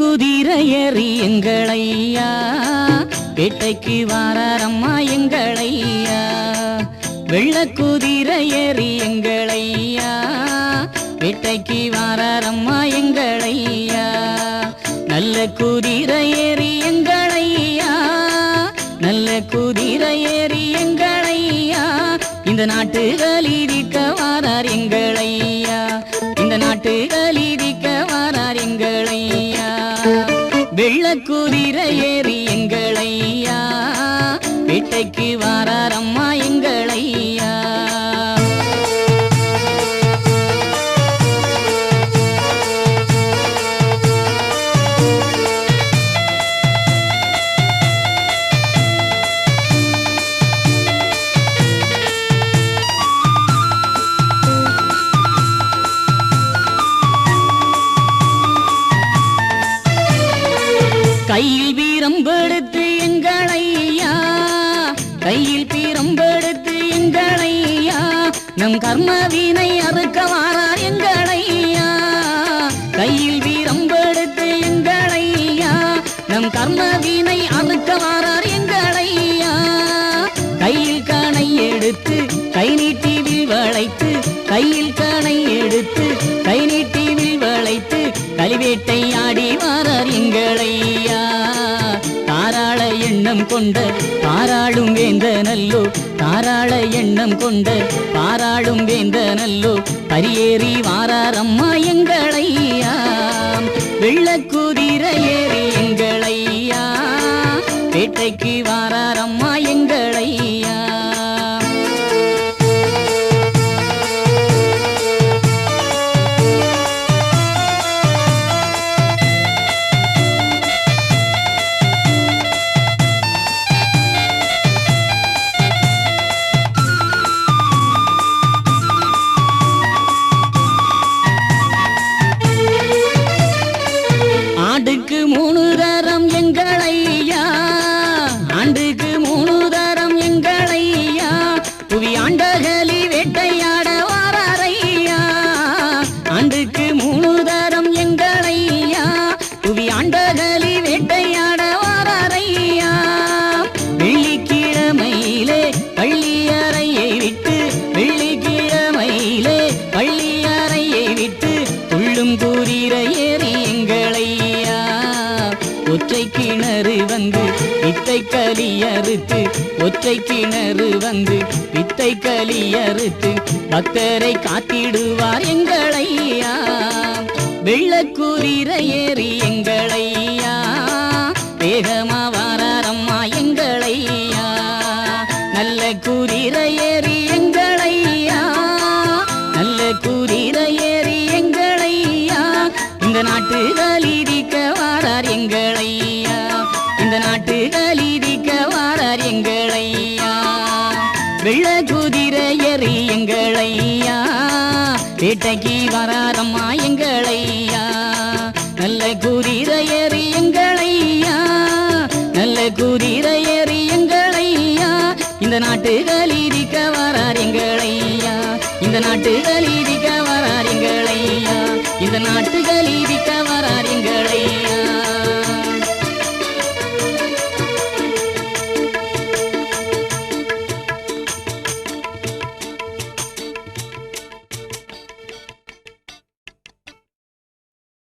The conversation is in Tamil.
குதிரையேறி எங்களையா பேட்டைக்கு வாராரம்மா எங்களையா. வெள்ள குதிரையேறி எங்களையா பேட்டைக்கு வாராரம்மா எங்களையா. நல்ல குதிரையேறி எங்களையா நல்ல குதிரையேறி எங்களையா. இந்த நாட்டு கலிதிக்க வாரார் எங்களையா இந்த நாட்டு கலிதிக்க வாரார் எங்களையா. வெள்ள குதிரையேறி எங்களையா பேட்டைக்கு வாராரம்மா எங்களையா. கையில் வீரம்பெடுத்து எங்களையா கையில் பீரம்பெடுத்து எங்களையா. நம் கர்மவினை அறுக்க வாரார் எங்களையா. கையில் வீரம்பெடுத்து எங்களையா நம் கர்மவினை அறுக்க வாரார் எங்களையா. கையில் கணை எடுத்து கை நீட்டி வில் வளைத்து கையில் கணை எடுத்து கை நீட்டி வில் வளைத்து கலிவேட்டை ஆடி வாரார் எங்களையா. தாராள எண்ணம் கொண்ட பாராளும் வேந்த நல்லோ தாராள எண்ணம் கொண்ட பாராளும் வேந்த நல்லோ பரியேறி வாராரம்மா எங்களையா. வெள்ள குதிரையேறி எங்களையா பேட்டைக்கு வாராரம்மா எங்களையா. ஆண்டுக்கு 3 தரம் எங்களையா ஆண்டுக்கு 3 தரம் எங்களையா. புவி ஆண்டகலி வேட்டையாட வாராரையா ஆண்டுக்கு 3 தரம் எங்களையா. புவி ஆண்டகலி வேட்டையாட வாராரையா. வெள்ளிக்கிழமையிலே பள்ளியறையை விட்டு வெள்ளிக்கிழமையிலே பள்ளியறையை விட்டு துள்ளும் குதிரையேறி எங்களையா. ஒற்றை கிணறு வந்து வித்தை கலியறுத்து ஒற்றை கிணறு வந்து வித்தை கலியறுத்து பக்தரை காத்திடுவார் எங்களையா. வெள்ள குதிரையேறி எங்களையா வேகமா வாராரம்மா எங்களையா. நல்ல குதிரையேறி எங்களையா நல்ல குதிரையேறி எங்களையா. இந்த நாட்டு கலிதிக்க வாரார் எங்களையா இந்த நாட்டு கலிதிக்க வாரார் எங்களையா. வெள்ள குதிரையேறி எங்களையா பேட்டைக்கு வாராரம்மா எங்களையா. நல்ல குதிரையேறி எங்களையா நல்ல குதிரையேறி எங்களையா. இந்த நாட்டு கலிதிக்க வாரார் எங்களையா இந்த நாட்டு கலிதிக்க வாரார் எங்களையா. இந்த நாட்டு